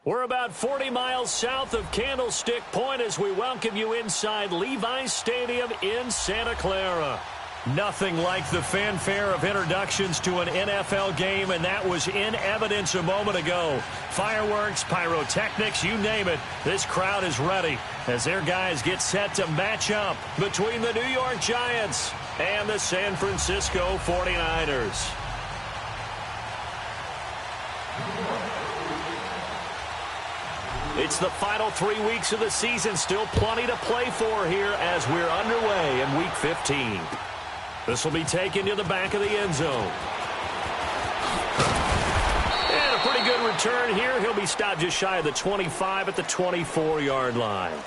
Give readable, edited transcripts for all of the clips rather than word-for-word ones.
We're about 40 miles south of Candlestick Point as we welcome you inside Levi's Stadium in Santa Clara. Nothing like the fanfare of introductions to an NFL game, and that was in evidence a moment ago. Fireworks, pyrotechnics, you name it. This crowd is ready as their guys get set to match up between the New York Giants and the San Francisco 49ers. It's the final 3 weeks of the season. Still plenty to play for here as we're underway in Week 15. This will be taken to the back of the end zone. And a pretty good return here. He'll be stopped just shy of the 25 at the 24-yard line.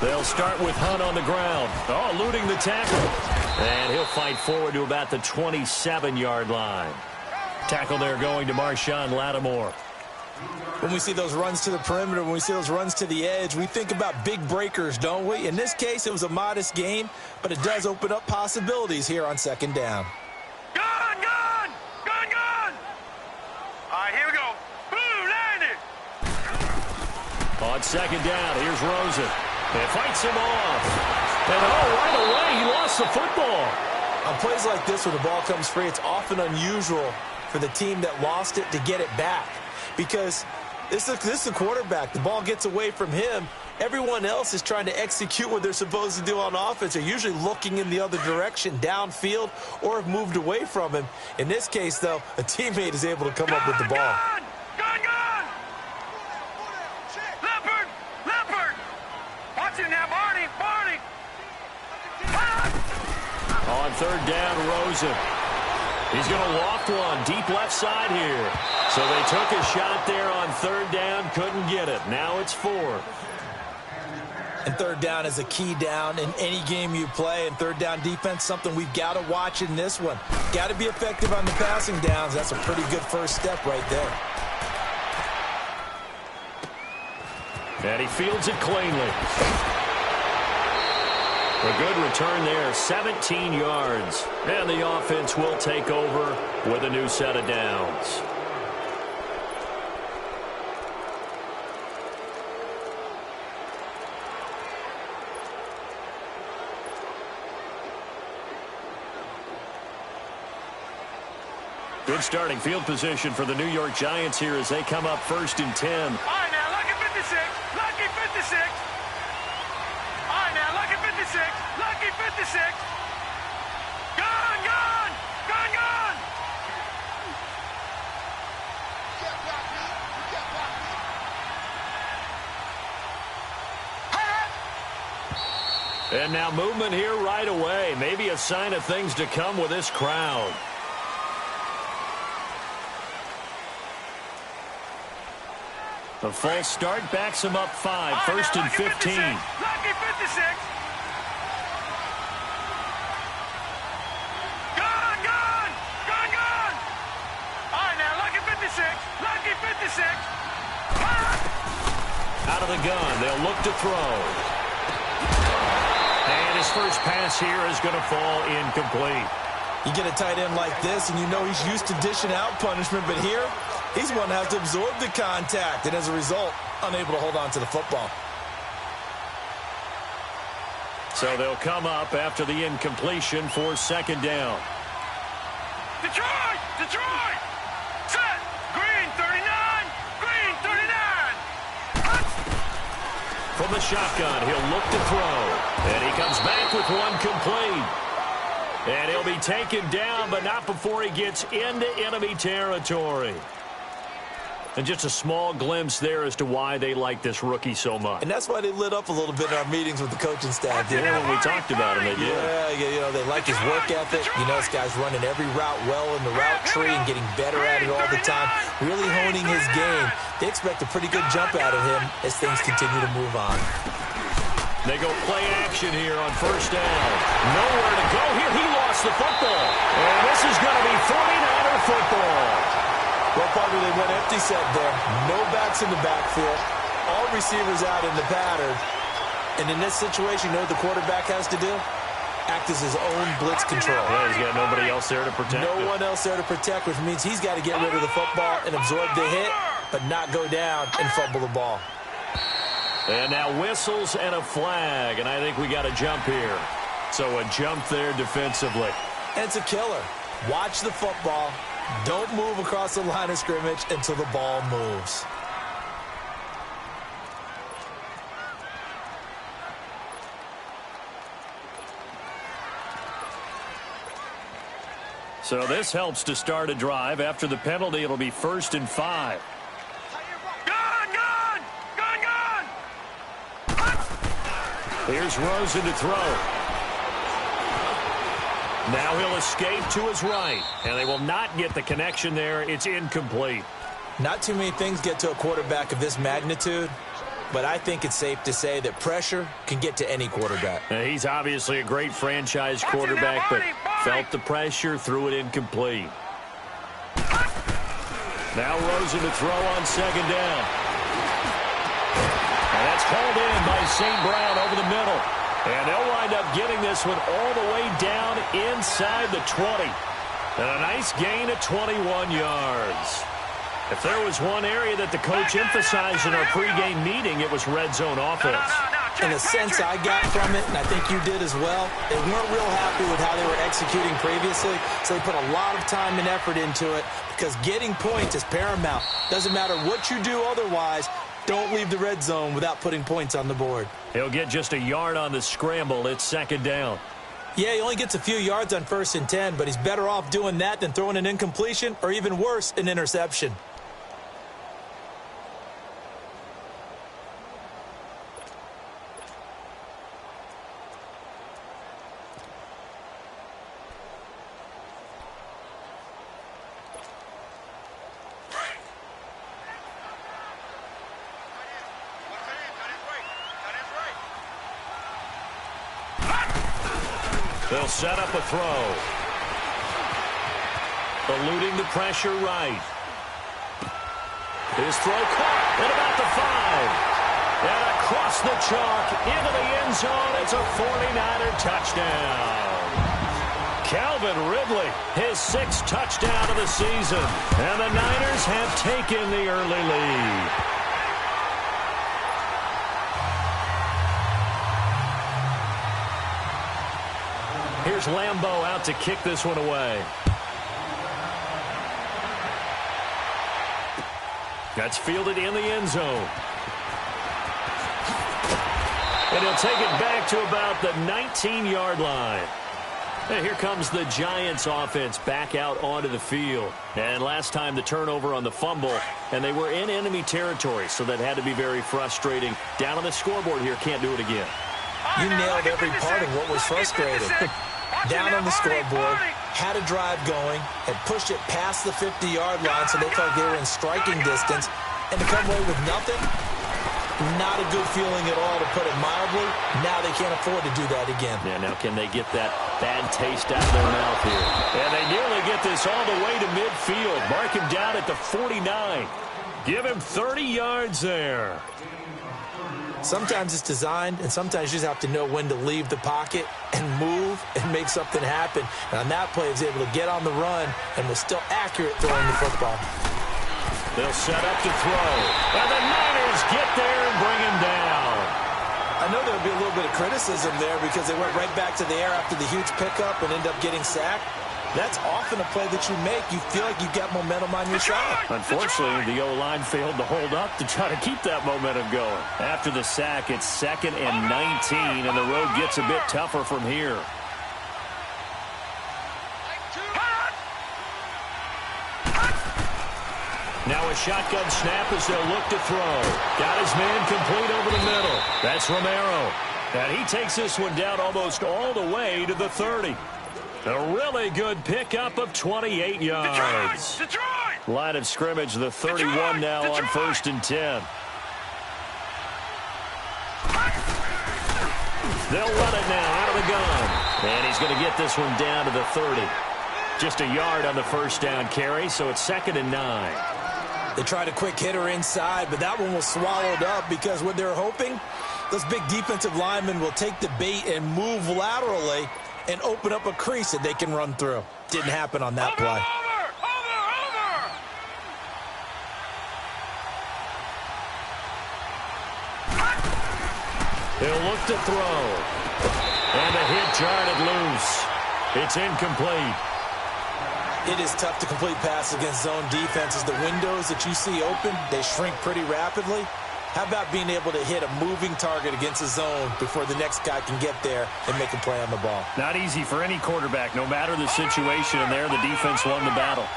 They'll start with Hunt on the ground. Oh, eluding the tackle. And he'll fight forward to about the 27-yard line. Tackle there going to Marshawn Lattimore. When we see those runs to the perimeter, when we see those runs to the edge, we think about big breakers, don't we? In this case, it was a modest gain, but it does open up possibilities here on second down. Gun! Gun! Gun! Gun! All right, here we go. Boom! Landed! On second down, here's Rosen. It fights him off. And right away, he lost the football. On plays like this where the ball comes free, it's often unusual for the team that lost it to get it back. Because this is the quarterback. The ball gets away from him. Everyone else is trying to execute what they're supposed to do on offense. They're usually looking in the other direction, downfield, or have moved away from him. In this case, though, a teammate is able to come up with the ball. On third down, Rosen. He's going to loft one deep left side here. So they took a shot there on third down, couldn't get it. Now it's fourth. And third down is a key down in any game you play. And third down defense, something we've got to watch in this one. Got to be effective on the passing downs. That's a pretty good first step right there. And he fields it cleanly. A good return there, 17 yards. And the offense will take over with a new set of downs. Good starting field position for the New York Giants here as they come up 1st and 10. All right, now, lucky 56. Lucky 56. All right, now, lucky 56. Lucky 56. Gun, gun, gun, gun. And now movement here right away. Maybe a sign of things to come with this crowd. The false start backs him up 5, 1st and 15. Lucky 56. Gun, gun, gun, gun. All right, now, lucky 56. Lucky 56. Out of the gun, they'll look to throw. And his first pass here is going to fall incomplete. You get a tight end like this, and you know he's used to dishing out punishment, but here, he's one that has to absorb the contact, and as a result, unable to hold on to the football. So they'll come up after the incompletion for second down. Detroit! Detroit! Set! Green 39! Green 39! From the shotgun, he'll look to throw. And he comes back with one complete. And he'll be taken down, but not before he gets into enemy territory. And just a small glimpse there as to why they like this rookie so much. And that's why they lit up a little bit in our meetings with the coaching staff. Yeah, when we talked about him, they did. Yeah, they like his work ethic. You know, this guy's running every route well in the route tree and getting better at it all the time, really honing his game. They expect a pretty good jump out of him as things continue to move on. They go play action here on first down. Nowhere to go here. He lost the football. And this is going to be 49er football. Well, partner, they went empty set there. No backs in the backfield. All receivers out in the pattern. And in this situation, you know what the quarterback has to do? Act as his own blitz control. Yeah, he's got nobody else there to protect him. No one else there to protect, which means he's got to get rid of the football and absorb the hit, but not go down and fumble the ball. And now whistles and a flag, and I think we got a jump here. So a jump there defensively. And it's a killer. Watch the football. Don't move across the line of scrimmage until the ball moves. So this helps to start a drive. After the penalty, it'll be 1st and 5. Here's Rosen to throw. Now he'll escape to his right, and they will not get the connection there. It's incomplete. Not too many things get to a quarterback of this magnitude, but I think it's safe to say that pressure can get to any quarterback. He's obviously a great franchise quarterback, but felt the pressure, threw it incomplete. Now Rosen to throw on 2nd down. And that's hauled in by St. Brown over the middle. And they'll wind up getting this one all the way down inside the 20. And a nice gain of 21 yards. If there was one area that the coach emphasized in our pregame meeting, it was red zone offense. And the sense I got from it, and I think you did as well, they weren't real happy with how they were executing previously, so they put a lot of time and effort into it because getting points is paramount. Doesn't matter what you do otherwise, don't leave the red zone without putting points on the board. He'll get just a yard on the scramble. It's 2nd down. Yeah, he only gets a few yards on 1st and 10, but he's better off doing that than throwing an incompletion or even worse, an interception. They'll set up a throw. Eluding the pressure right. His throw caught at about the 5. And across the chalk into the end zone. It's a 49er touchdown. Calvin Ridley, his 6th touchdown of the season. And the Niners have taken the early lead. Here's Lambeau out to kick this one away. That's fielded in the end zone. And he'll take it back to about the 19-yard line. And here comes the Giants offense back out onto the field. And last time the turnover on the fumble, and they were in enemy territory, so that had to be very frustrating. Down on the scoreboard here, can't do it again. You nailed every part of what was frustrating. Down on the scoreboard, had a drive going, had pushed it past the 50-yard line so they felt they were in striking distance, and to come away with nothing, not a good feeling at all, to put it mildly. Now they can't afford to do that again. Yeah, now can they get that bad taste out of their mouth here? And they nearly get this all the way to midfield. Mark him down at the 49. Give him 30 yards there. Sometimes it's designed, and sometimes you just have to know when to leave the pocket and move and make something happen. And on that play, he was able to get on the run and was still accurate throwing the football. They'll set up to throw. And the Niners get there and bring him down. I know there would be a little bit of criticism there because they went right back to the air after the huge pickup and end up getting sacked. That's often a play that you make. You feel like you've got momentum on your side. Unfortunately, the O-line failed to hold up to try to keep that momentum going. After the sack, it's 2nd and 19, and the road gets a bit tougher from here. Now a shotgun snap as they'll look to throw. Got his man complete over the middle. That's Romero. And he takes this one down almost all the way to the 30. A really good pickup of 28 yards. Detroit! Line of scrimmage, the 31 now on 1st and 10. They'll run it now out of the gun. And he's going to get this one down to the 30. Just a yard on the first down carry, so it's 2nd and 9. They tried a quick hitter inside, but that one was swallowed up because what they're hoping, those big defensive linemen will take the bait and move laterally and open up a crease that they can run through. Didn't happen on that play. He'll look to throw. And the hit jarred loose. It's incomplete. It is tough to complete passes against zone defenses. The windows that you see open, they shrink pretty rapidly. How about being able to hit a moving target against a zone before the next guy can get there and make a play on the ball? Not easy for any quarterback, no matter the situation. And there, the defense won the battle.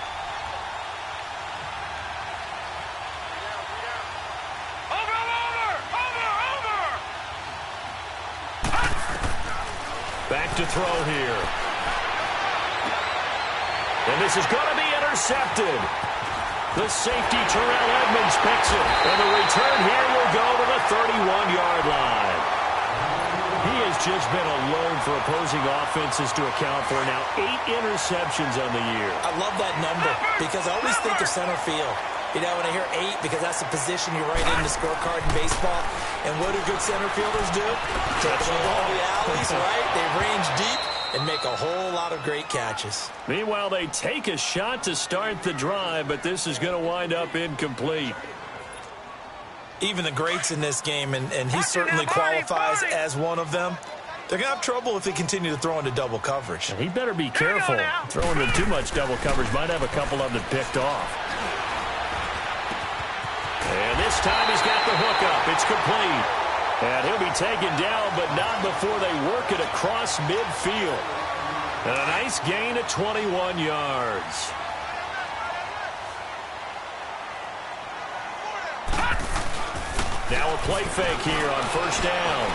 Back to throw here. And this is going to be intercepted. The safety, Terrell Edmonds, picks it. And the return here will go to the 31-yard line. He has just been alone for opposing offenses to account for now 8 interceptions on the year. I love that number because I always think of center field. You know, when I hear 8, because that's the position you write in the scorecard in baseball. And what do good center fielders do? Take the ball to the alleys, right? They range deep and make a whole lot of great catches. Meanwhile, they take a shot to start the drive, but this is going to wind up incomplete. Even the greats in this game, and he certainly qualifies as one of them, they're going to have trouble if they continue to throw into double coverage. And he better be careful. Throwing in too much double coverage might have a couple of them picked off. And this time he's got the hook up. It's complete. And he'll be taken down, but not before they work it across midfield. And a nice gain of 21 yards. Now a play fake here on first down.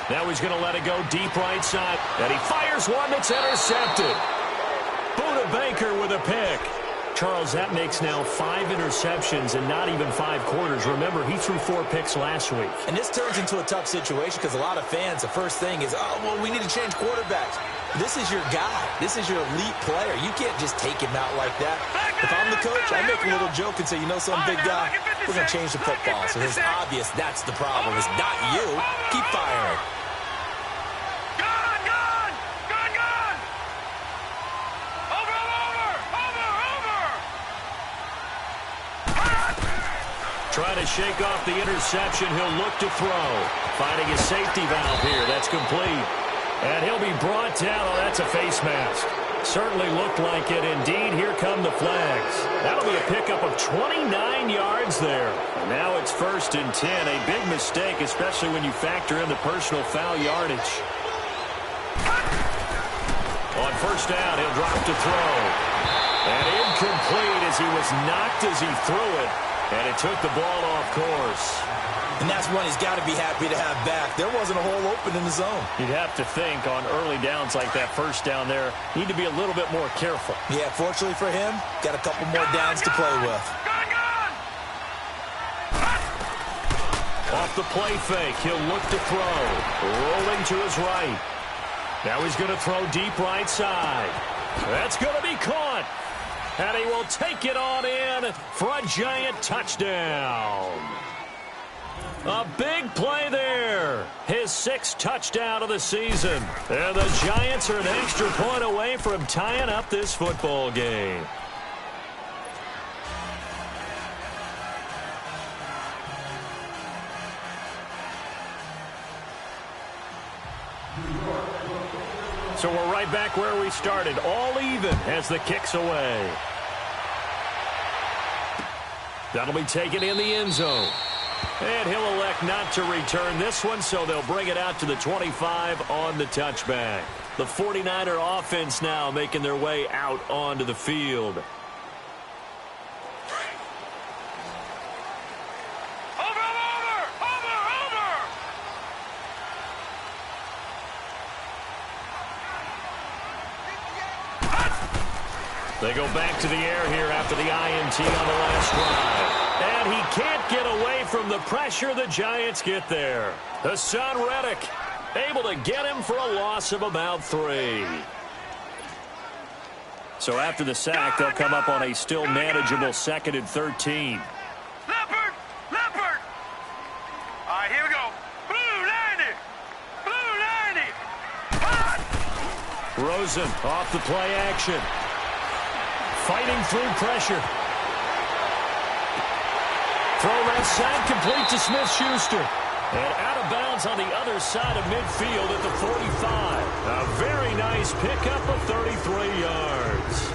Now he's going to let it go deep right side. And he fires one that's intercepted. Buda Baker with a pick. Charles, that makes now 5 interceptions and not even 5 quarters. Remember, he threw 4 picks last week. And this turns into a tough situation because a lot of fans, the first thing is, oh, well, we need to change quarterbacks. This is your guy. This is your elite player. You can't just take him out like that. If I'm the coach, I make a little joke and say, you know, some big guy, we're going to change the football. So it's obvious that's the problem. It's not you. Keep firing. Trying to shake off the interception. He'll look to throw. Finding his safety valve here. That's complete. And he'll be brought down. Oh, that's a face mask. Certainly looked like it. Indeed, here come the flags. That'll be a pickup of 29 yards there. And now it's 1st and 10. A big mistake, especially when you factor in the personal foul yardage. On first down, he'll drop to throw. And incomplete as he was knocked as he threw it. And it took the ball off course. And that's one he's got to be happy to have back. There wasn't a hole open in the zone. You'd have to think on early downs like that first down there, need to be a little bit more careful. Yeah, fortunately for him, got a couple more downs to play with. Off the play fake, he'll look to throw. Rolling to his right. Now he's going to throw deep right side. That's going to be caught. And he will take it on in for a giant touchdown. A big play there. His 6th touchdown of the season. And the Giants are an extra point away from tying up this football game. So we're right back where we started, all even as the kick's away. That'll be taken in the end zone. And he'll elect not to return this one, so they'll bring it out to the 25 on the touchback. The 49er offense now making their way out onto the field. They go back to the air here after the INT on the last drive. And he can't get away from the pressure. The Giants get there. Hassan Reddick able to get him for a loss of about 3. So after the sack, they'll come up on a still manageable 2nd and 13. Leopard! Leopard! All right, here we go. Blue 90! Blue 90! Hot! Rosen off the play action. Fighting through pressure. Throw left side, complete to Smith-Schuster. And out of bounds on the other side of midfield at the 45. A very nice pickup of 33 yards.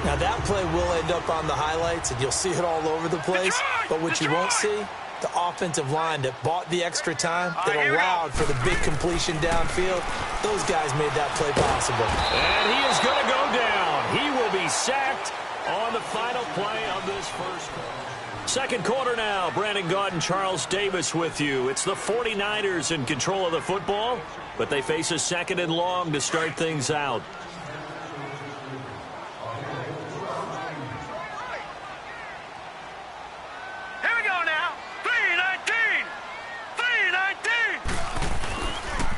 Now that play will end up on the highlights, and you'll see it all over the place. But what you won't see, the offensive line that bought the extra time, that allowed for the big completion downfield, those guys made that play possible. And he is going to go down. He will be sacked on the final play of this first quarter. Second quarter now. Brandon Gaudin and Charles Davis with you. It's the 49ers in control of the football, but they face a 2nd and long to start things out. Here we go now. 3-19!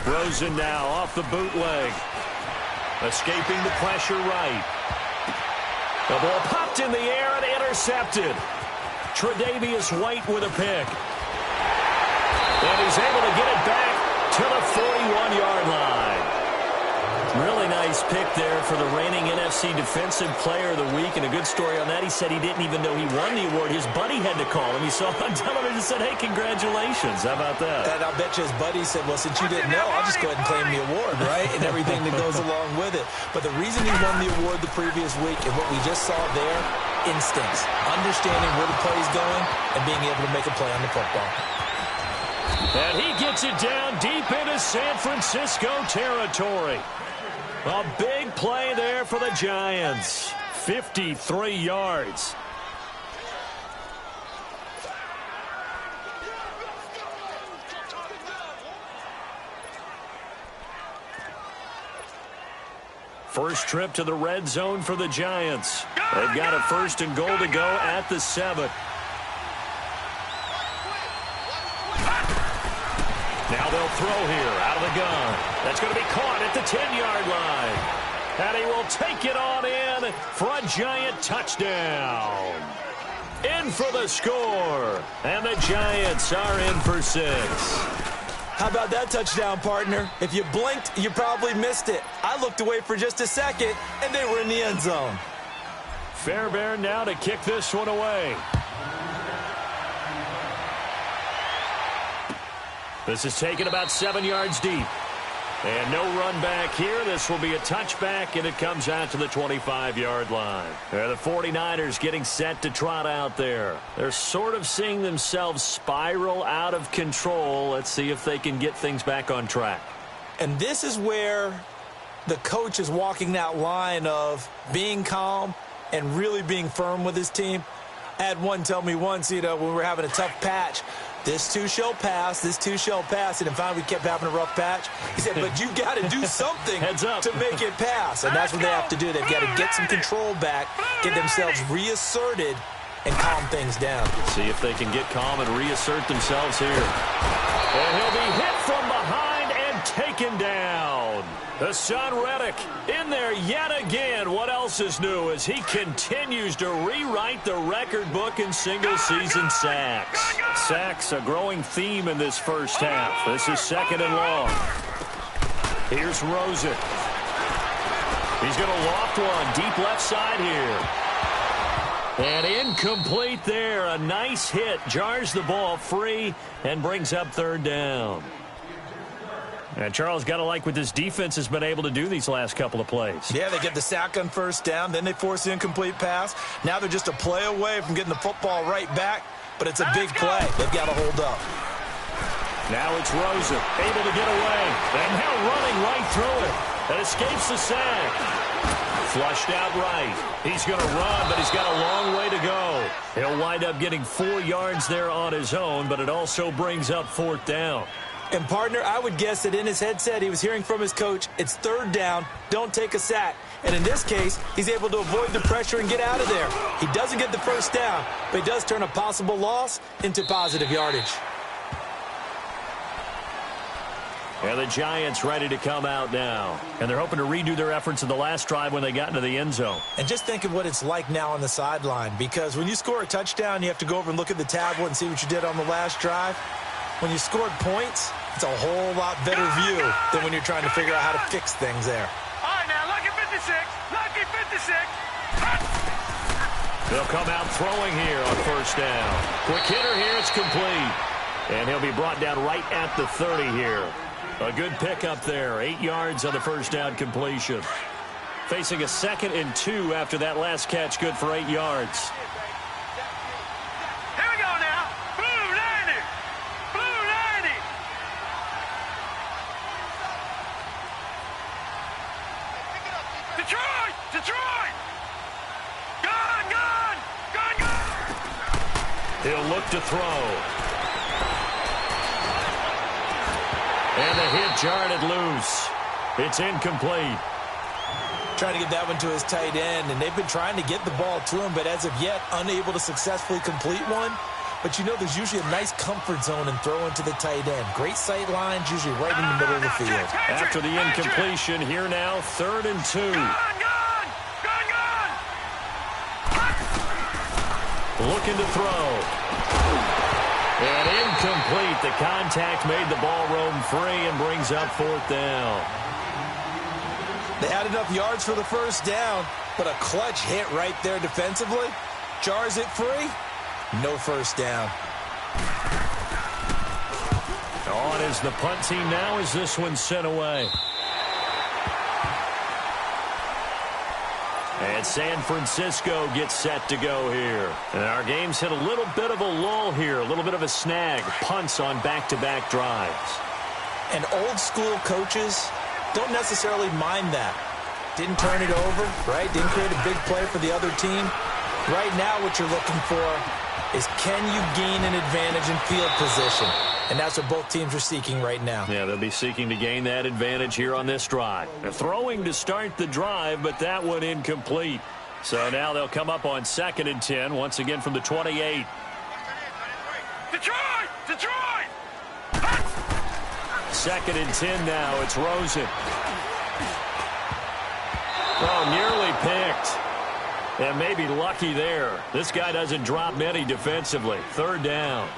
3-19! Rosen now off the bootleg. Escaping the pressure right. The ball popped in the air and intercepted. Tre'Davious White with a pick. And he's able to get it back to the 41-yard line. Really nice pick there for the reigning NFC Defensive Player of the Week. And a good story on that. He said he didn't even know he won the award. His buddy had to call him. He saw it on television and said, hey, congratulations. How about that? And I'll bet you his buddy said, well, since you didn't know, I'll just go ahead and claim the award, right? And everything that goes along with it. But the reason he won the award the previous week and what we just saw there, instincts, understanding where the play is going and being able to make a play on the football. And he gets it down deep into San Francisco territory. A big play there for the Giants. 53 yards. First trip to the red zone for the Giants. They've got a 1st and goal to go at the 7. Now they'll throw here out of the gun. That's going to be caught at the 10-yard line. And he will take it on in for a Giant touchdown. In for the score. And the Giants are in for 6. How about that touchdown, partner? If you blinked, you probably missed it. I looked away for just a second, and they were in the end zone. Fairbairn now to kick this one away. This is taken about 7 yards deep. And no run back here. This will be a touchback, and it comes out to the 25-yard line. The 49ers getting set to trot out there. They're sort of seeing themselves spiral out of control. Let's see if they can get things back on track. And this is where the coach is walking that line of being calm and really being firm with his team. I had one tell me once, when we were having a tough patch, this too shall pass, this too shall pass. And finally we kept having a rough patch. He said, but you've got to do something to make it pass. And that's what they have to do. They've got to get some control back, get themselves reasserted, and calm things down. See if they can get calm and reassert themselves here. And he'll be hit from behind and taken down. Hassan Reddick in there yet again. What else is new as he continues to rewrite the record book in single-season sacks. Sacks, a growing theme in this first half. This is 2nd and long. Here's Rosen. He's going to loft one deep left side here. And incomplete there. A nice hit. Jars the ball free and brings up 3rd down. And Charles, got to like what this defense has been able to do these last couple of plays. Yeah, they get the sack on 1st down, then they force the incomplete pass. Now they're just a play away from getting the football right back, but it's a big play. They've got to hold up. Now it's Rosen, able to get away, and now running right through it. And escapes the sack. Flushed out right. He's going to run, but he's got a long way to go. He'll wind up getting 4 yards there on his own, but it also brings up 4th down. And, partner, I would guess that in his headset he was hearing from his coach, it's third down, don't take a sack. And in this case, he's able to avoid the pressure and get out of there. He doesn't get the first down, but he does turn a possible loss into positive yardage. And the Giants ready to come out now. And they're hoping to redo their efforts in the last drive when they got into the end zone. And just think of what it's like now on the sideline, because when you score a touchdown, you have to go over and look at the tablet and see what you did on the last drive. When you scored points, it's a whole lot better view than when you're trying to figure out how to fix things there. All right, now, lucky 56. Lucky 56. They'll come out throwing here on first down. Quick hitter here, it's complete. And he'll be brought down right at the 30 here. A good pickup there, 8 yards on the first down completion. Facing a 2nd and 2 after that last catch, good for 8 yards. Here we go now. Blue 90. Blue 90. Detroit! Detroit! Gun, gun! Gun, gun! He'll look to throw. And the hit jarred loose. It's incomplete. Trying to get that one to his tight end, and they've been trying to get the ball to him, but as of yet, unable to successfully complete one. But you know there's usually a nice comfort zone in throwing to the tight end. Great sight lines, usually right in the middle of the field. After the incompletion, here now, 3rd and 2. Gun, gun! Gun, gun! Looking to throw. And incomplete. The contact made the ball roam free and brings up 4th down. They had enough yards for the first down, but a clutch hit right there defensively. Jars it free. No first down. On is the punt team now as this one's sent away. And San Francisco gets set to go here. And our game's hit a little bit of a lull here, a little bit of a snag. Punts on back-to-back drives. And old-school coaches don't necessarily mind that. Didn't turn it over, right? Didn't create a big play for the other team. Right now what you're looking for is can you gain an advantage in field position? And that's what both teams are seeking right now. Yeah, they'll be seeking to gain that advantage here on this drive. They're throwing to start the drive, but that one incomplete. So now they'll come up on 2nd and 10, once again from the 28. Detroit! Detroit! 2nd and 10 now. It's Rosen. Oh, nearly picked. And maybe lucky there. This guy doesn't drop many defensively. 3rd down.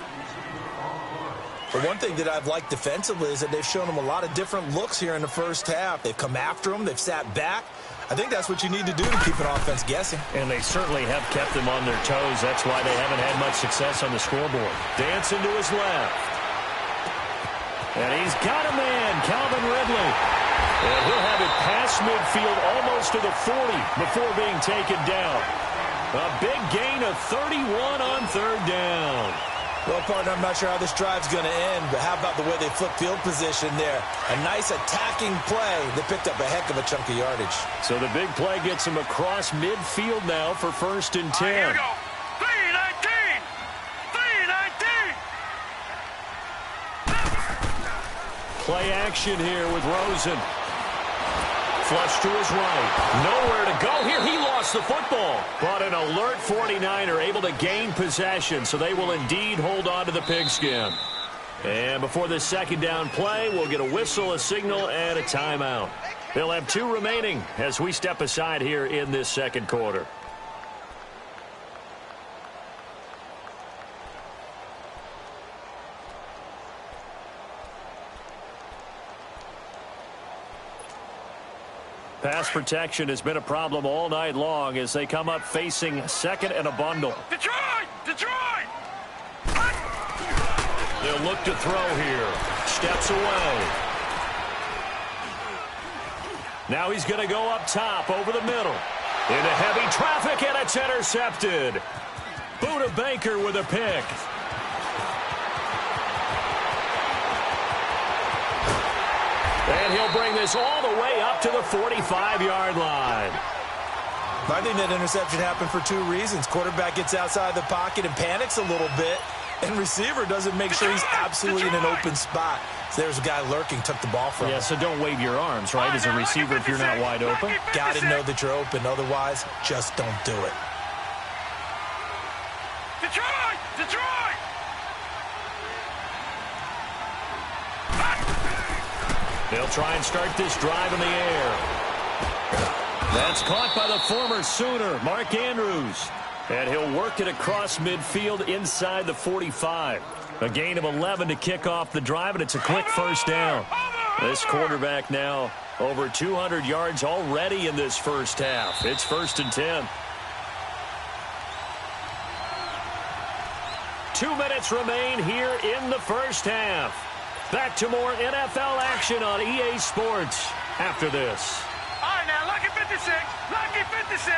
But one thing that I've liked defensively is that they've shown him a lot of different looks here in the first half. They've come after him. They've sat back. I think that's what you need to do to keep an offense guessing. And they certainly have kept them on their toes. That's why they haven't had much success on the scoreboard. Dancing to his left. And he's got a man, Calvin Ridley. And he'll have it past midfield almost to the 40 before being taken down. A big gain of 31 on 3rd down. Well, partner, I'm not sure how this drive's going to end, but how about the way they flip field position there? A nice attacking play that picked up a heck of a chunk of yardage. So the big play gets him across midfield now for 1st and 10. Here we go. 319! 319! Play action here with Rosen. Flush to his right. Nowhere to go here. He lost the football. But an alert 49er able to gain possession, so they will indeed hold on to the pigskin. And before this 2nd down play, we'll get a whistle, a signal, and a timeout. They'll have 2 remaining as we step aside here in this 2nd quarter. Pass protection has been a problem all night long as they come up facing 2nd and a bundle. Detroit! Detroit! They'll look to throw here. Steps away. Now he's going to go up top over the middle. Into heavy traffic, and it's intercepted. Buda Baker with a pick. And he'll bring this all the way up to the 45-yard line. I think that interception happened for 2 reasons. Quarterback gets outside the pocket and panics a little bit. And receiver doesn't make sure he's absolutely in an open spot. So there's a guy lurking, took the ball from him. Yeah, so don't wave your arms, right, as a receiver if you're not wide open. Got to know that you're open. Otherwise, just don't do it. Detroit! Detroit! They'll try and start this drive in the air. That's caught by the former Sooner, Mark Andrews. And he'll work it across midfield inside the 45. A gain of 11 to kick off the drive, and it's a quick first down. This quarterback now over 200 yards already in this first half. It's 1st and 10. 2 minutes remain here in the first half. Back to more NFL action on EA Sports after this. All right, now, lucky 56. Lucky 56.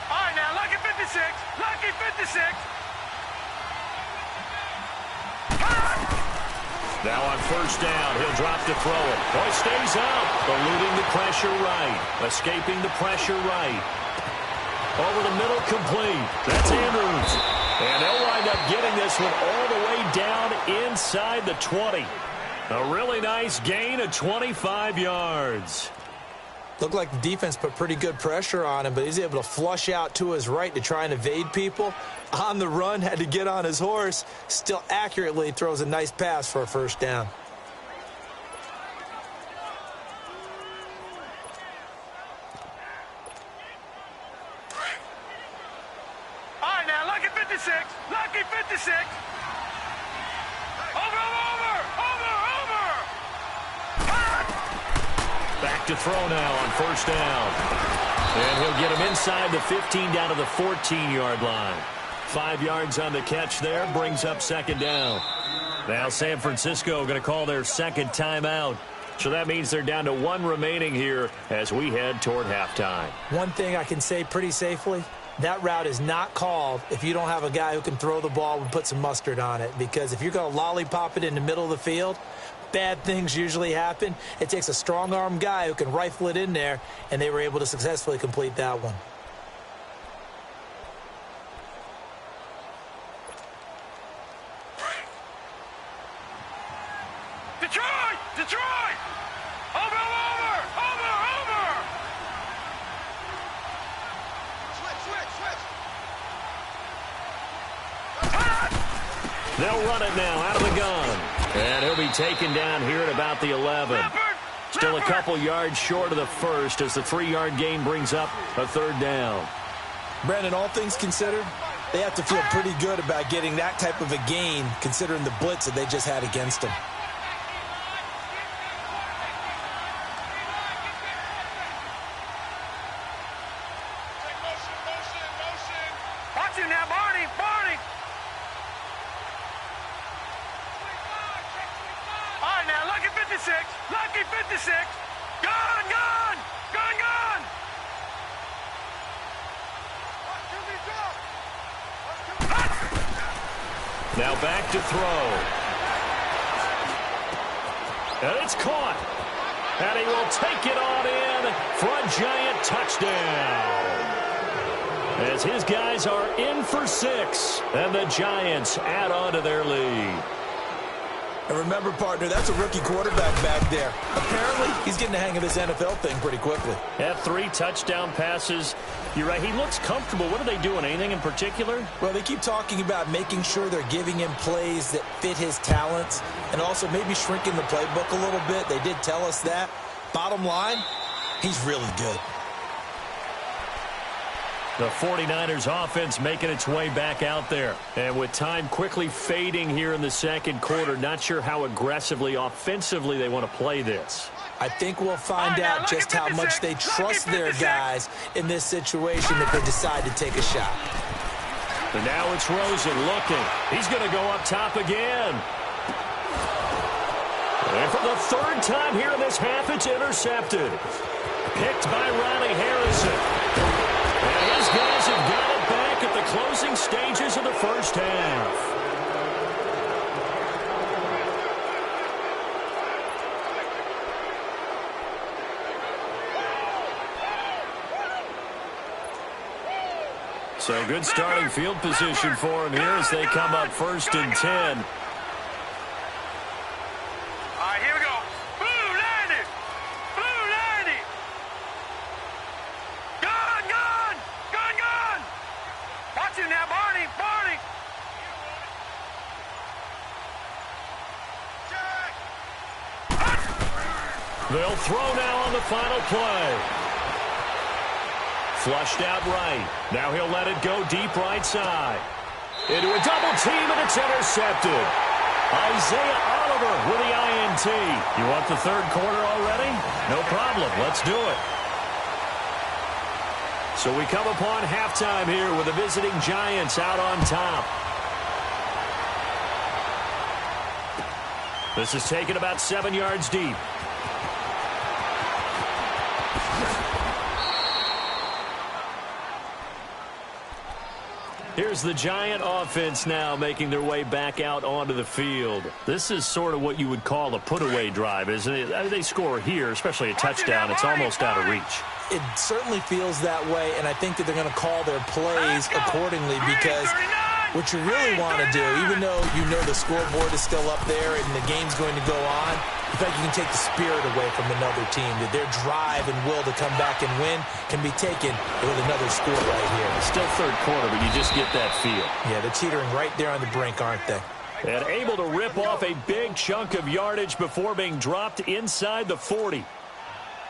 All right, now, lucky 56. Lucky 56. Now on first down, he'll drop to throw it. Boy, stays up. Eluding the pressure right. Escaping the pressure right. Over the middle, complete. That's Andrews. And they'll wind up getting this one all the way down inside the 20. A really nice gain of 25 yards. Looked like the defense put pretty good pressure on him, but he's able to flush out to his right to try and evade people. On the run, had to get on his horse. Still accurately throws a nice pass for a first down. All right, now, lucky 56. Lucky 56. Over. Back to throw now on first down. And he'll get him inside the 15 down to the 14-yard line. 5 yards on the catch there, brings up second down. Now San Francisco going to call their second timeout. So that means they're down to 1 remaining here as we head toward halftime. One thing I can say pretty safely, that route is not called if you don't have a guy who can throw the ball and put some mustard on it. Because if you're going to lollipop it in the middle of the field, bad things usually happen. It takes a strong-arm guy who can rifle it in there, and they were able to successfully complete that one. Detroit! Detroit! Over! Switch! They'll run it now out of the gun. And he'll be taken down here at about the 11. Still a couple yards short of the first as the 3-yard gain brings up a third down. Brandon, all things considered, they have to feel pretty good about getting that type of a gain considering the blitz that they just had against them. Watch him now, Barney! All right, now, lucky 56. Lucky 56. Gone! Now back to throw. And it's caught. And he will take it on in for a giant touchdown. As his guys are in for 6. And the Giants add on to their lead. And remember, partner, that's a rookie quarterback back there. Apparently, he's getting the hang of this NFL thing pretty quickly. Had 3 touchdown passes. You're right, he looks comfortable. What are they doing? Anything in particular? Well, they keep talking about making sure they're giving him plays that fit his talents and also maybe shrinking the playbook a little bit. They did tell us that. Bottom line, he's really good. The 49ers offense making its way back out there. And with time quickly fading here in the second quarter, not sure how aggressively, offensively they want to play this. I think we'll find out just how much they trust their guys in this situation if they decide to take a shot. And now it's Rosen looking. He's going to go up top again. And for the 3rd time here in this half, it's intercepted. Picked by Riley Harrison. And his guys have got it back at the closing stages of the first half. So good starting field position for him here as they come up 1st and 10. All right, here we go. Blue 90. Blue 90. Gun, gun. Gun, gun. Watch him now, Barney. Barney. They'll throw now on the final play. Flushed out right. Now he'll let it go deep right side. Into a double team, and it's intercepted. Isaiah Oliver with the INT. You want the third quarter already? No problem. Let's do it. So we come upon halftime here with the visiting Giants out on top. This is taken about 7 yards deep. Here's the Giant offense now making their way back out onto the field. This is sort of what you would call a put-away drive, isn't it? They score here, especially a touchdown. It's almost out of reach. It certainly feels that way, and I think that they're going to call their plays accordingly because what you really want to do, even though you know the scoreboard is still up there and the game's going to go on, in fact, you can take the spirit away from another team. That their drive and will to come back and win can be taken with another score right here. It's still third quarter, but you just get that feel. Yeah, they're teetering right there on the brink, aren't they? And able to rip off a big chunk of yardage before being dropped inside the 40.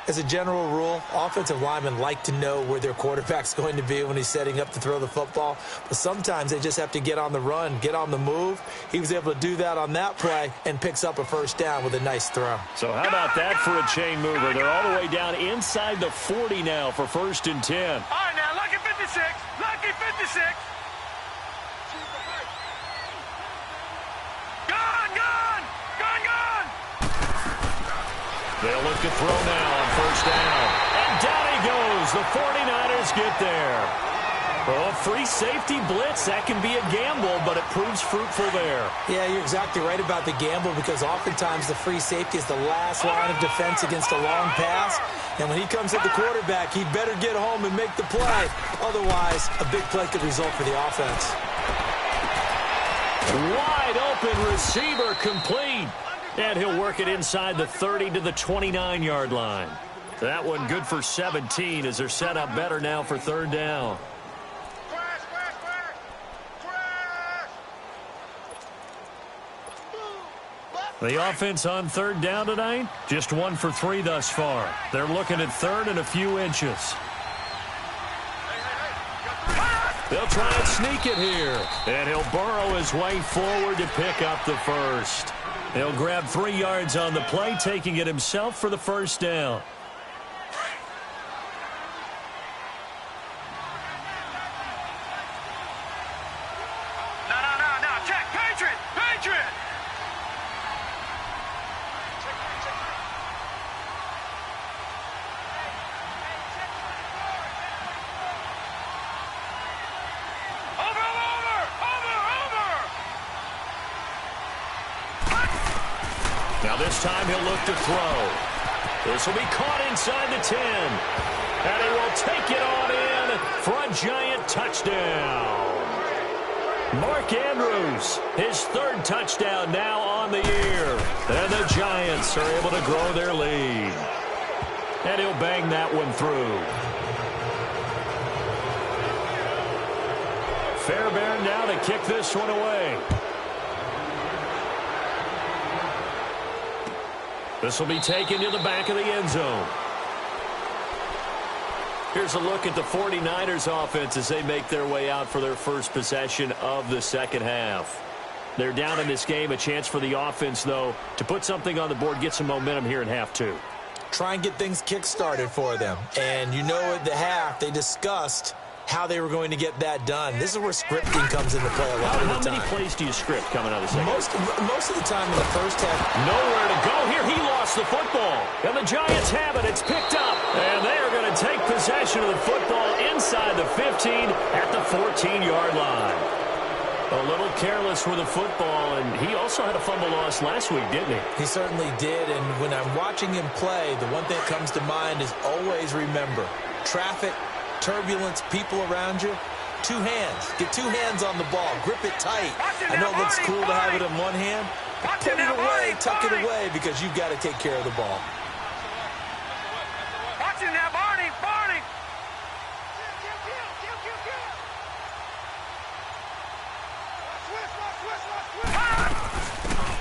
As a general rule, offensive linemen like to know where their quarterback's going to be when he's setting up to throw the football. But sometimes they just have to get on the run, get on the move. He was able to do that on that play and picks up a first down with a nice throw. So how about that for a chain mover? They're all the way down inside the 40 now for 1st and 10. All right, now, lucky 56. Lucky 56. Gun, gun. Gun, gun. They'll look to throw now on 1st down. And down he goes. The 49ers get there. Oh, free safety blitz. That can be a gamble, but it proves fruitful there. Yeah, you're exactly right about the gamble because oftentimes the free safety is the last line of defense against a long pass. And when he comes at the quarterback, he'd better get home and make the play. Otherwise, a big play could result for the offense. Wide open receiver complete. And he'll work it inside the 30 to the 29-yard line. That one good for 17 as they're set up better now for 3rd down. Crash, crash, crash. Crash. The offense on 3rd down tonight, just 1 for 3 thus far. They're looking at 3rd and a few inches. They'll try and sneak it here. And he'll burrow his way forward to pick up the first. He'll grab 3 yards on the play, taking it himself for the first down. No. Check. Patriot. Patriot. Now this time he'll look to throw. This will be caught inside the 10. And he will take it on in for a Giant touchdown. Mark Andrews, his 3rd touchdown now on the year. And the Giants are able to grow their lead. And he'll bang that one through. Fairbairn now to kick this one away. This will be taken to the back of the end zone. Here's a look at the 49ers offense as they make their way out for their first possession of the second half. They're down in this game. A chance for the offense, though, to put something on the board, get some momentum here in half 2. Try and get things kick-started for them. And you know at the half, they discussed how they were going to get that done. This is where scripting comes into play a lot of the time. How many plays do you script coming out of the second? Most of the time in the first half. Nowhere to go here. He lost the football. And the Giants have it. It's picked up. And they are going to take possession of the football inside the 15 at the 14-yard line. A little careless with the football, and he also had a fumble loss last week, didn't he? He certainly did, and when I'm watching him play, the one thing that comes to mind is always remember, traffic, turbulence, people around you, Two hands. Get two hands on the ball. Grip it tight. I know it looks cool to have it in one hand. Put it away, tuck it away, because you've got to take care of the ball. Watch it now, Barney.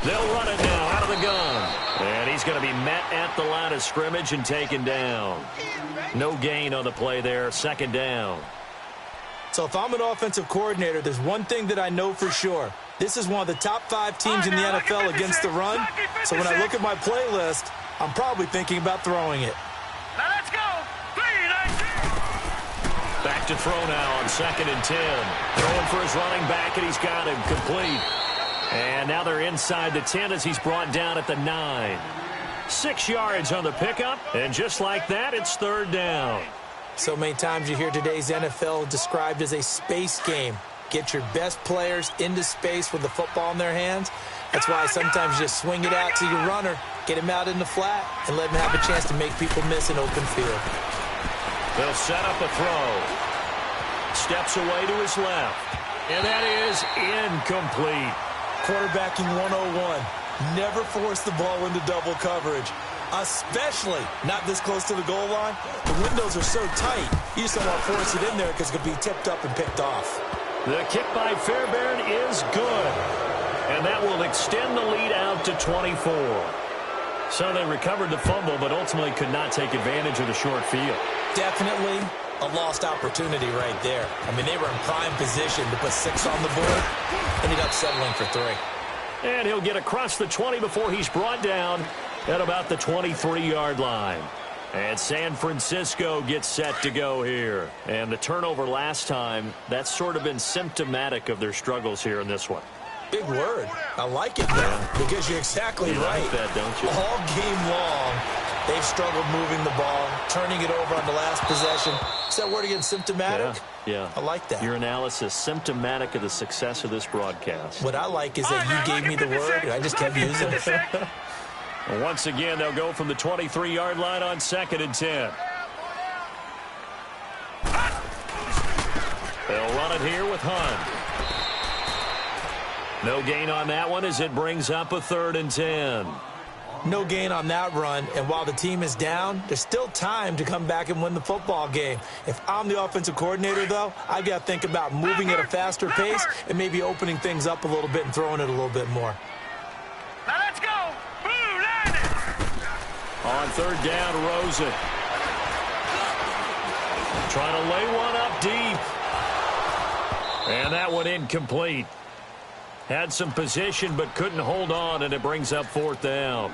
They'll run it now out of the gun. And he's going to be met at the line of scrimmage and taken down. No gain on the play there. Second down. So if I'm an offensive coordinator, there's one thing that I know for sure. This is one of the top 5 teams in the NFL against the run. So when I look at my playlist, I'm probably thinking about throwing it. Now let's go. 3-19. Back to throw now on 2nd and 10. Throwing for his running back, and he's got him complete. And now they're inside the 10 as he's brought down at the 9. 6 yards on the pickup, and just like that, it's 3rd down. So many times you hear today's NFL described as a space game. Get your best players into space with the football in their hands. That's why sometimes you just swing it out to your runner, get him out in the flat, and let him have a chance to make people miss an open field. They'll set up a throw. Steps away to his left. And that is incomplete. Quarterbacking 101. Never force the ball into double coverage, especially not this close to the goal line. The windows are so tight, you just don't want to force it in there because it could be tipped up and picked off. The kick by Fairbairn is good, and that will extend the lead out to 24. So they recovered the fumble, but ultimately could not take advantage of the short field. Definitely a lost opportunity right there. I mean, they were in prime position to put 6 on the board. Ended up settling for 3. And he'll get across the 20 before he's brought down at about the 23-yard line. And San Francisco gets set to go here. And the turnover last time, that's sort of been symptomatic of their struggles here in this one. Big word. I like it, though, because you're exactly right. Like that, don't you? All game long, they've struggled moving the ball, turning it over on the last possession. Is that word again, symptomatic? Yeah. I like that. Your analysis, symptomatic of the success of this broadcast. What I like is that you gave me the word, and I just kept using it. Once again, they'll go from the 23-yard line on 2nd and 10. They'll run it here with Hunt. No gain on that one as it brings up a 3rd and 10. No gain on that run, and while the team is down, there's still time to come back and win the football game. If I'm the offensive coordinator, though, I've got to think about moving at a faster pace and maybe opening things up a little bit and throwing it a little bit more. Now let's go. Blue landed. On 3rd down, Rosen. Trying to lay one up deep. And that one incomplete. Had some position but couldn't hold on, and it brings up 4th down.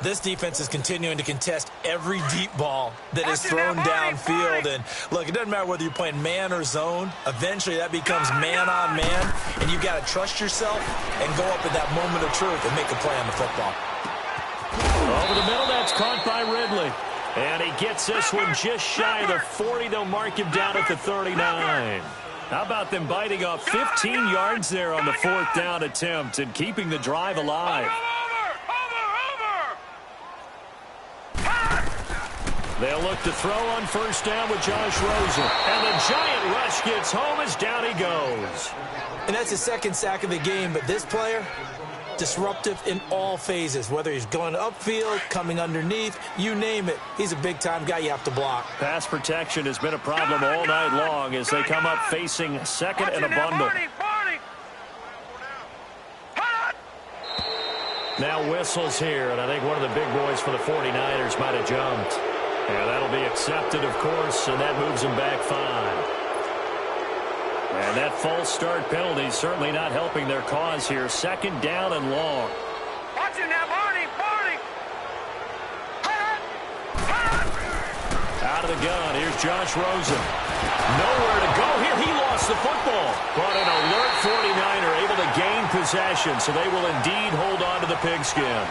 This defense is continuing to contest every deep ball that is thrown downfield. And, look, it doesn't matter whether you're playing man or zone. Eventually, that becomes man-on-man, and you've got to trust yourself and go up at that moment of truth and make a play on the football. Over the middle, that's caught by Ridley. And he gets this one just shy of the 40. They'll mark him down at the 39. How about them biting off 15 yards there on the 4th down attempt and keeping the drive alive? They'll look to throw on 1st down with Josh Rosen. And the giant rush gets home as down he goes. And that's his 2nd sack of the game, but this player, disruptive in all phases, whether he's going upfield, coming underneath, you name it. He's a big-time guy you have to block. Pass protection has been a problem all night long as they come up facing 2nd and a bundle. Now whistles here, and I think one of the big boys for the 49ers might have jumped. And that'll be accepted, of course, and that moves them back 5. And that false start penalty certainly not helping their cause here. 2nd down and long. Watch it now, Barney. Out of the gun, here's Josh Rosen. Nowhere to go here. He lost the football. But an alert 49er able to gain possession, so they will indeed hold on to the pigskin.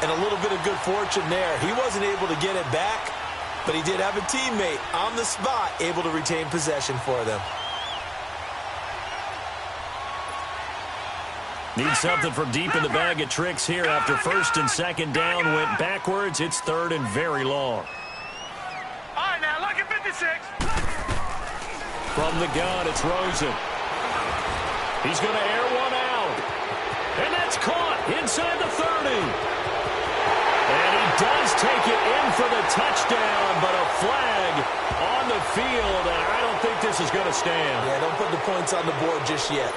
And a little bit of good fortune there. He wasn't able to get it back, but he did have a teammate on the spot able to retain possession for them. Need something from deep in the bag of tricks here after 1st and 2nd down went backwards. It's 3rd and very long. All right, now, lucky 56. From the gun, it's Rosen. He's going to air one out. And that's caught inside the 30. And he does take it in for the touchdown, but a flag on the field, and I don't think this is going to stand. Yeah, don't put the points on the board just yet.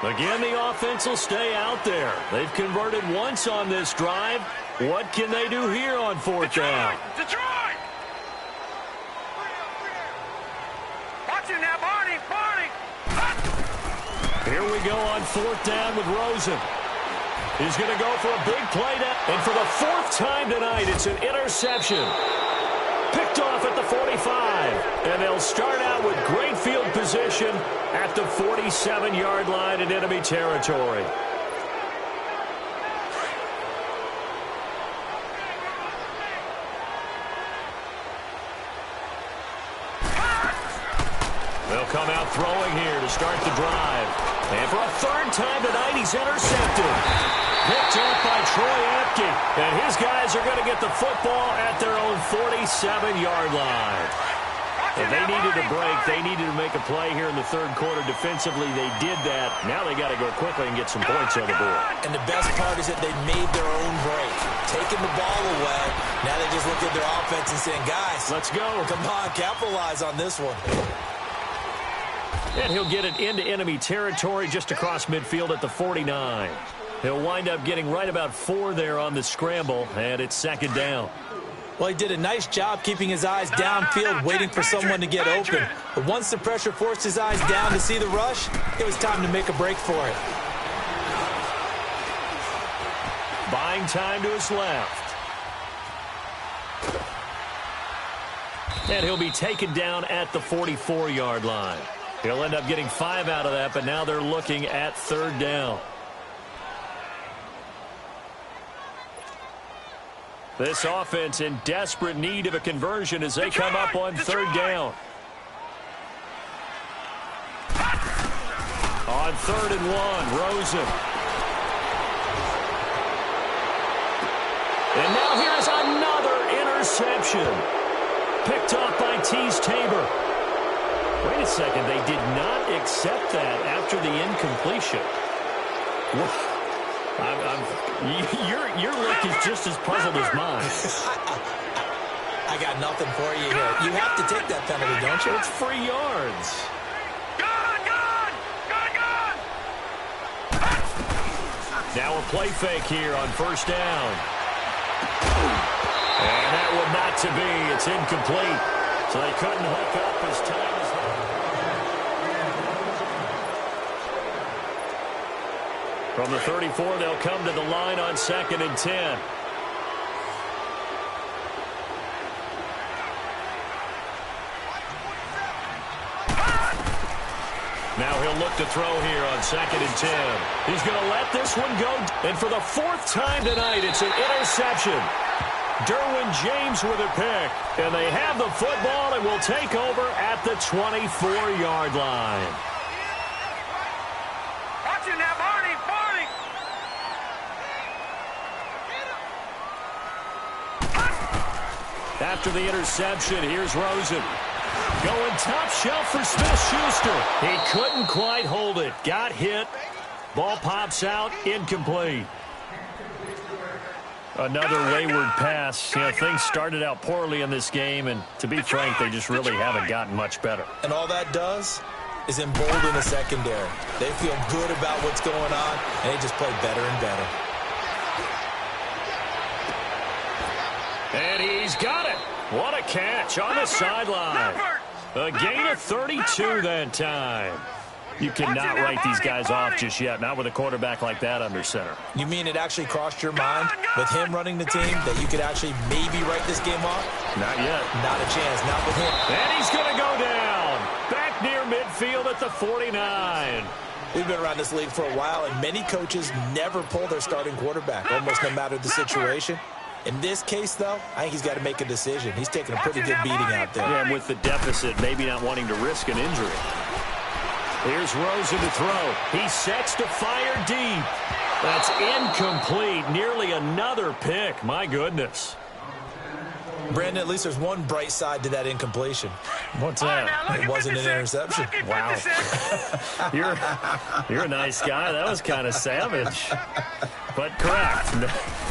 Again, the offense will stay out there. They've converted once on this drive. What can they do here on fourth down? Detroit! Watch him now, Barney! Barney! Here we go on fourth down with Rosen. He's going to go for a big play down. And for the fourth time tonight, it's an interception. Picked off at the 45. And they'll start out with great field position at the 47-yard line in enemy territory. They'll come out throwing here to start the drive. And for a third time tonight, he's intercepted. Picked up by Troy Apke. And his guys are going to get the football at their own 47-yard line. And they needed a break. They needed to make a play here in the third quarter defensively. They did that. Now they got to go quickly and get some points on the board. And the best part is that they made their own break. Taking the ball away. Now they just look at their offense and saying, guys, let's go. Come on, capitalize on this one. And he'll get it into enemy territory just across midfield at the 49. He'll wind up getting right about 4 there on the scramble, and it's second down. Well, he did a nice job keeping his eyes downfield, waiting for someone to get open. But once the pressure forced his eyes down to see the rush, it was time to make a break for it. Buying time to his left. And he'll be taken down at the 44-yard line. He'll end up getting 5 out of that, but now they're looking at third down. This offense in desperate need of a conversion as they come up on third down. On 3rd and 1, Rosen. And now here's another interception. Picked off by Tease Tabor. Wait a second, they did not accept that after the incompletion. Your look is just as puzzled as mine. I got nothing for you here. You have to take that penalty, don't you? It's 3 yards. Now a play fake here on first down. And that would not to be. It's incomplete. So they couldn't hook up as time as from the 34, they'll come to the line on 2nd and 10. Now he'll look to throw here on 2nd and 10. He's going to let this one go. And for the 4th time tonight, it's an interception. Derwin James with a pick. And they have the football and will take over at the 24-yard line. Watch it now, Barney. Barney. After the interception, here's Rosen. Going top shelf for Smith-Schuster. He couldn't quite hold it. Got hit. Ball pops out. Incomplete. Another wayward pass. You know, things started out poorly in this game, and to be frank, they just really haven't gotten much better. And all that does is embolden the secondary. They feel good about what's going on, and they just play better and better. And he's got it. What a catch on the sideline. A gain of 32 that time. You cannot write these guys off just yet, not with a quarterback like that under center. You mean it actually crossed your mind with him running the team that you could actually maybe write this game off? Not yet. Not a chance, not with him. And he's going to go down. Back near midfield at the 49. We've been around this league for a while, and many coaches never pull their starting quarterback, almost no matter the situation. In this case, though, I think he's got to make a decision. He's taking a pretty good beating out there. Yeah, and with the deficit, maybe not wanting to risk an injury. Here's Rosen to throw. He sets to fire deep. That's incomplete. Nearly another pick. My goodness. Brandon, at least there's one bright side to that incompletion. What's that? It wasn't an interception. Wow. You're a nice guy. That was kind of savage. But correct.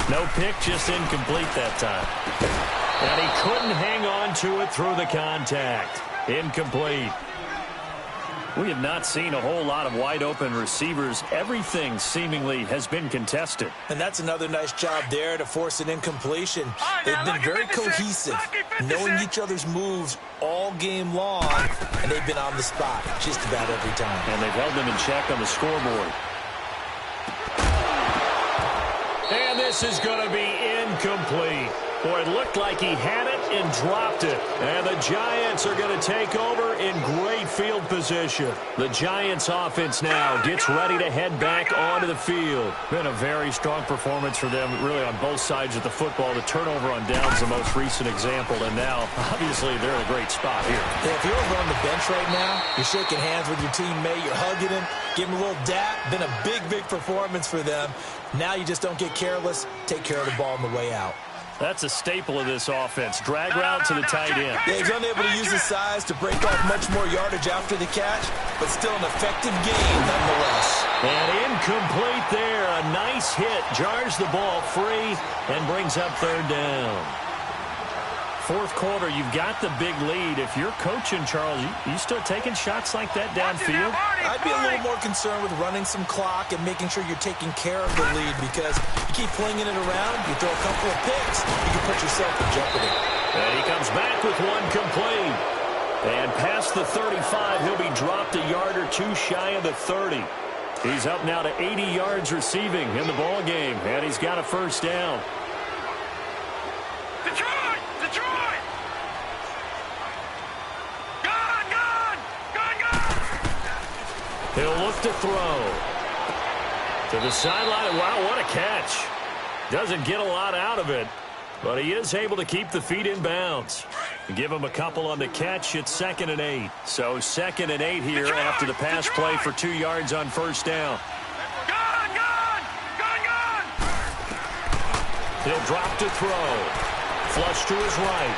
No pick, just incomplete that time. And he couldn't hang on to it through the contact. Incomplete. We have not seen a whole lot of wide-open receivers. Everything seemingly has been contested. And that's another nice job there to force an incompletion. They've been very cohesive, knowing each other's moves all game long, and they've been on the spot just about every time. And they've held them in check on the scoreboard. And this is going to be incomplete. Boy, it looked like he had it and dropped it. And the Giants are going to take over in great field position. The Giants offense now gets ready to head back onto the field. Been a very strong performance for them, really on both sides of the football. The turnover on downs the most recent example, and now, obviously, they're in a great spot here. Yeah, if you're over on the bench right now, you're shaking hands with your teammate, you're hugging him, giving him a little dap. Been a big, big performance for them. Now you just don't get careless. Take care of the ball on the way out. That's a staple of this offense. Drag route to the tight end. Yeah, he's unable to use his size to break off much more yardage after the catch, but still an effective game nonetheless. And incomplete there. A nice hit. Jars the ball free and brings up third down. Fourth quarter, you've got the big lead. If you're coaching, Charles, you still taking shots like that downfield? I'd be a little more concerned with running some clock and making sure you're taking care of the lead, because you keep flinging it around, you throw a couple of picks, you can put yourself in jeopardy. And he comes back with one complete. And past the 35, he'll be dropped a yard or two shy of the 30. He's up now to 80 yards receiving in the ball game, and he's got a first down. He'll look to throw. To the sideline. Wow, what a catch. Doesn't get a lot out of it, but he is able to keep the feet in bounds. Give him a couple on the catch. It's 2nd and 8. So 2nd and 8 here after the pass play for 2 yards on first down. He'll drop to throw. Flush to his right.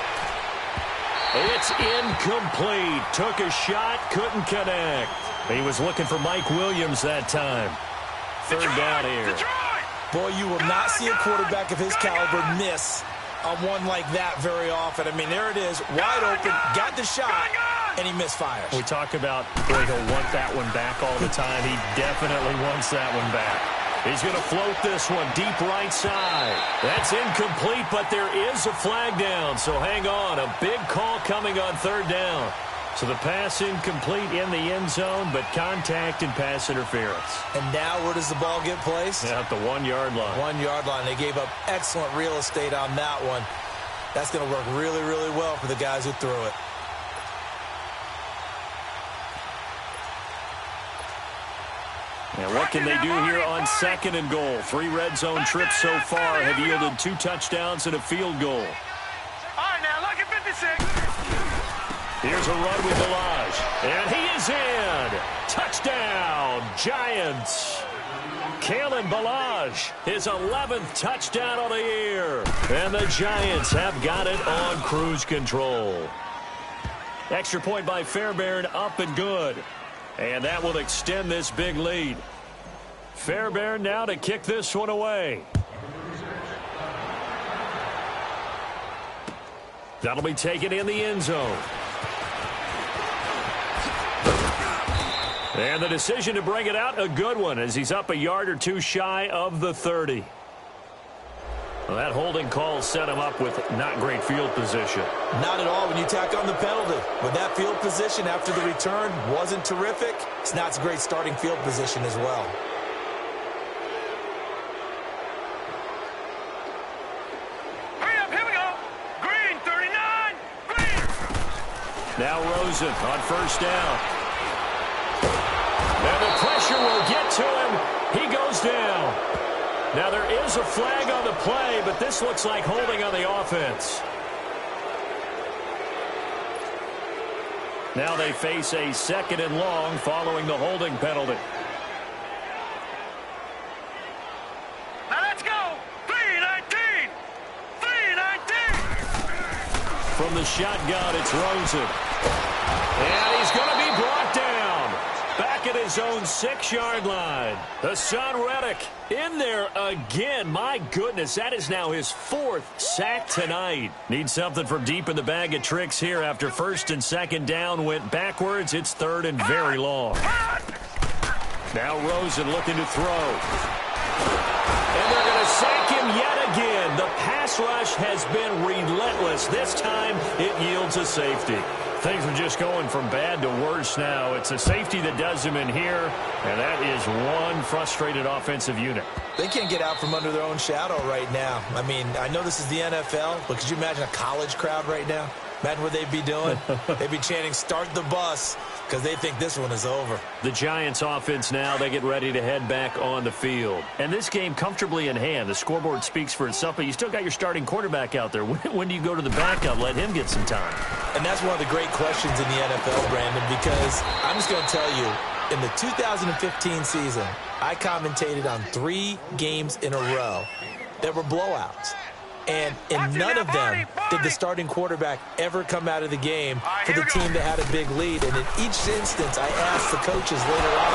It's incomplete. Took a shot, couldn't connect. He was looking for Mike Williams that time. Third down here. Boy, you will not see a quarterback of his caliber miss on one like that very often. I mean, there it is, wide open, got the shot, and he misfires. We talk about, boy, he'll want that one back all the time. He definitely wants that one back. He's going to float this one deep right side. That's incomplete, but there is a flag down, so hang on. A big call coming on third down. So the pass incomplete in the end zone, but contact and pass interference. And now where does the ball get placed? Yeah, at the 1 yard line. 1 yard line. They gave up excellent real estate on that one. That's going to work really, really well for the guys who threw it. And what can they do here on 2nd and goal? 3 red zone trips so far have yielded 2 touchdowns and a field goal. All right, now, look at 56. Here's a run with Balaj. And he is in. Touchdown, Giants. Kalen Balaj, his 11th touchdown of the year. And the Giants have got it on cruise control. Extra point by Fairbairn, up and good. And that will extend this big lead. Fairbairn now to kick this one away. That'll be taken in the end zone. And the decision to bring it out, a good one, as he's up a yard or two shy of the 30. Well, that holding call set him up with not great field position. Not at all when you tack on the penalty. With that field position after the return wasn't terrific, it's not a great starting field position as well. Hurry up, here we go. Green, 39, green. Now Rosen on first down. And the pressure will get to him. He goes down. Now there is a flag on the play, but this looks like holding on the offense. Now they face a 2nd and long following the holding penalty. Now let's go. 3-19. 3-19. From the shotgun, it's Rosen. And he's going to be brought down. Back at his own 6-yard line. Hassan Reddick in there again. My goodness, that is now his 4th sack tonight. Needs something from deep in the bag of tricks here after 1st and 2nd down went backwards. It's 3rd and very long. Now Rosen looking to throw. And they're going to sack him yet again. The pass rush has been relentless. This time it yields a safety. Things are just going from bad to worse now. It's a safety that does him in here, and that is one frustrated offensive unit. They can't get out from under their own shadow right now. I mean, I know this is the NFL, but could you imagine a college crowd right now? Imagine what they'd be doing. They'd be chanting, "Start the bus," because they think this one is over. The Giants offense now, they get ready to head back on the field. And this game comfortably in hand. The scoreboard speaks for itself, but you still got your starting quarterback out there. When do you go to the backup? Let him get some time. And that's one of the great questions in the NFL, Brandon, because I'm just going to tell you, in the 2015 season, I commentated on 3 games in a row that were blowouts. And in none of them did the starting quarterback ever come out of the game for the team that had a big lead. And in each instance, I asked the coaches later on,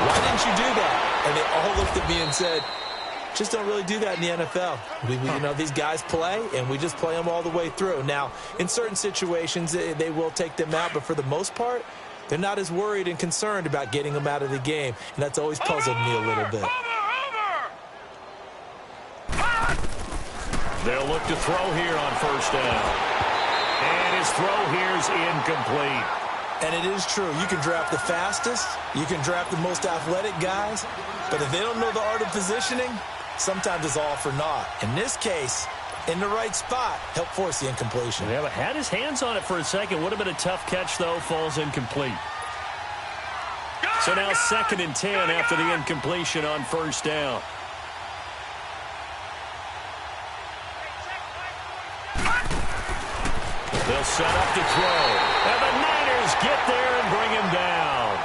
why didn't you do that? And they all looked at me and said, just don't really do that in the NFL. You know, these guys play, and we just play them all the way through. Now, in certain situations, they will take them out, but for the most part, they're not as worried and concerned about getting them out of the game. And that's always puzzled me a little bit. They'll look to throw here on 1st down. And his throw here is incomplete. And it is true. You can draft the fastest. You can draft the most athletic guys. But if they don't know the art of positioning, sometimes it's all for naught. In this case, in the right spot, help force the incompletion. Yeah, but had his hands on it for a second. Would have been a tough catch, though. Falls incomplete. So now 2nd and 10 after the incompletion on 1st down. They'll set up to throw. And the Niners get there and bring him down.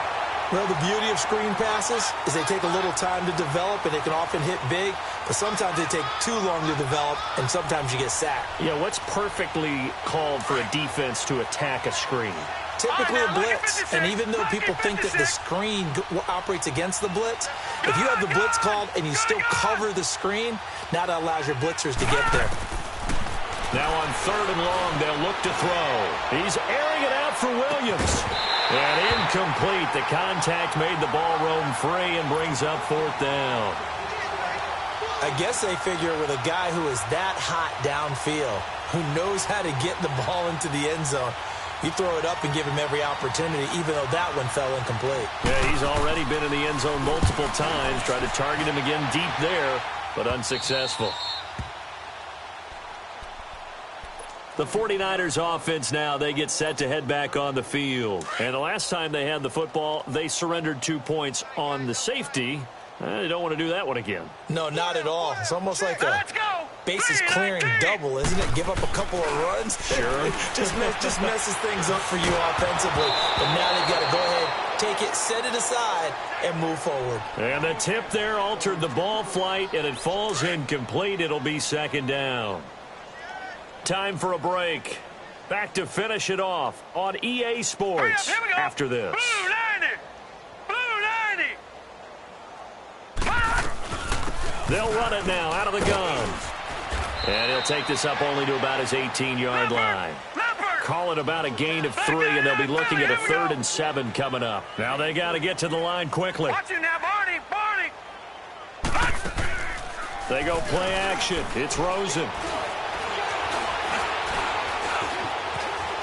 Well, the beauty of screen passes is they take a little time to develop, and they can often hit big, but sometimes they take too long to develop, and sometimes you get sacked. Yeah, what's perfectly called for a defense to attack a screen? Typically a blitz, and even though people think that the screen operates against the blitz, if you have the blitz called and you still cover the screen, now that allows your blitzers to get there. Now on 3rd and long, they'll look to throw. He's airing it out for Williams. And incomplete. The contact made the ball roam free and brings up 4th down. I guess they figure with a guy who is that hot downfield, who knows how to get the ball into the end zone, you throw it up and give him every opportunity, even though that one fell incomplete. Yeah, he's already been in the end zone multiple times. Tried to target him again deep there, but unsuccessful. The 49ers offense now, they get set to head back on the field. And the last time they had the football, they surrendered 2 points on the safety. They don't want to do that one again. No, not at all. It's almost like a bases clearing double, isn't it? Give up a couple of runs. Sure. just messes things up for you offensively. But now they've got to go ahead, take it, set it aside, and move forward. And the tip there altered the ball flight, and it falls incomplete. It'll be 2nd down. Time for a break. Back to finish it off on EA Sports after this. Blue 90. Blue 90. They'll run it now out of the gun. And he'll take this up only to about his 18-yard line. Call it about a gain of 3, and they'll be looking at a 3rd and 7 coming up. Now they got to get to the line quickly. Watch you now, Barney. They go play action. It's Rosen.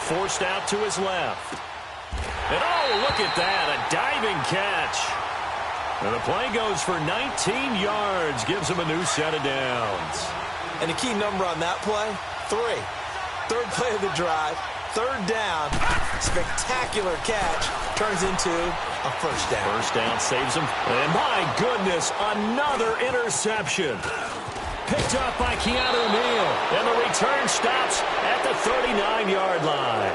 Forced out to his left. And oh, look at that, a diving catch. And the play goes for 19 yards, gives him a new set of downs. And the key number on that play, 3. 3rd play of the drive, 3rd down, spectacular catch, turns into a 1st down. 1st down saves him. And my goodness, another interception. Picked up by Keanu Neal. And the return stops at the 39-yard line.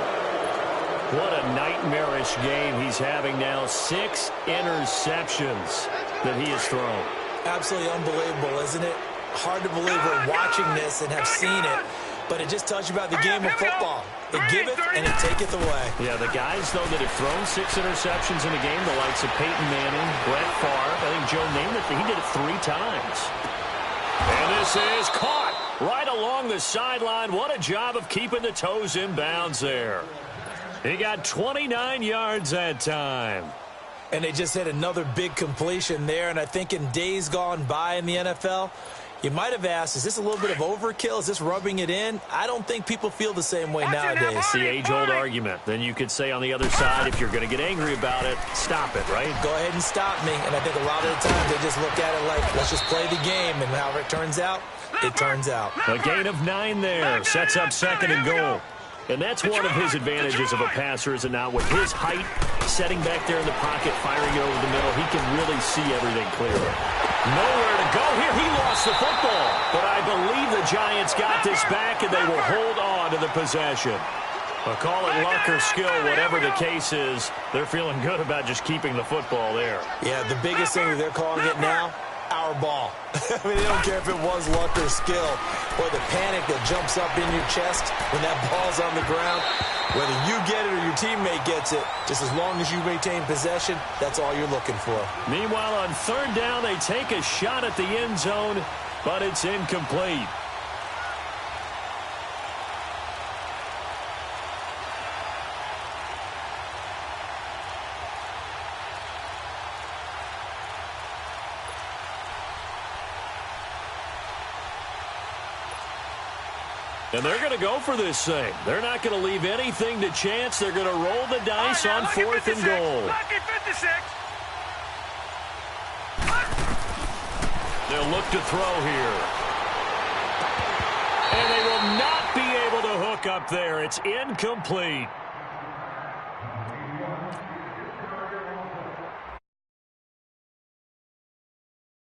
What a nightmarish game he's having now. 6 interceptions that he has thrown. Absolutely unbelievable, isn't it? Hard to believe we're watching this and have seen it, but it just tells you about the game of football. It giveth and it taketh away. Yeah, the guys, though, that have thrown 6 interceptions in a game, the likes of Peyton Manning, Brett Favre, I think Joe Namath, he did it 3 times. And this is caught right along the sideline. What a job of keeping the toes in bounds there. He got 29 yards that time. And they just had another big completion there, and I think in days gone by in the NFL, you might have asked, is this a little bit of overkill? Is this rubbing it in? I don't think people feel the same way nowadays. It's the age-old argument. Then you could say on the other side, if you're going to get angry about it, stop it, right? Go ahead and stop me. And I think a lot of the times they just look at it like, let's just play the game, and however it turns out, it turns out. A gain of 9 there. Sets up 2nd and goal. And that's one of his advantages of a passer, is it not? With his height, setting back there in the pocket, firing it over the middle, he can really see everything clearly. Nowhere to go here. He lost the football. But I believe the Giants got this back, and they will hold on to the possession. I'll call it luck or skill, whatever the case is. They're feeling good about just keeping the football there. Yeah, the biggest thing that they're calling it now, our ball. I mean, they don't care if it was luck or skill or the panic that jumps up in your chest when that ball's on the ground. Whether you get it or your teammate gets it, just as long as you maintain possession, that's all you're looking for. Meanwhile, on 3rd down, they take a shot at the end zone, but it's incomplete. And they're going to go for this thing. They're not going to leave anything to chance. They're going to roll the dice on 4th and goal. Lucky 56. They'll look to throw here. And they will not be able to hook up there. It's incomplete.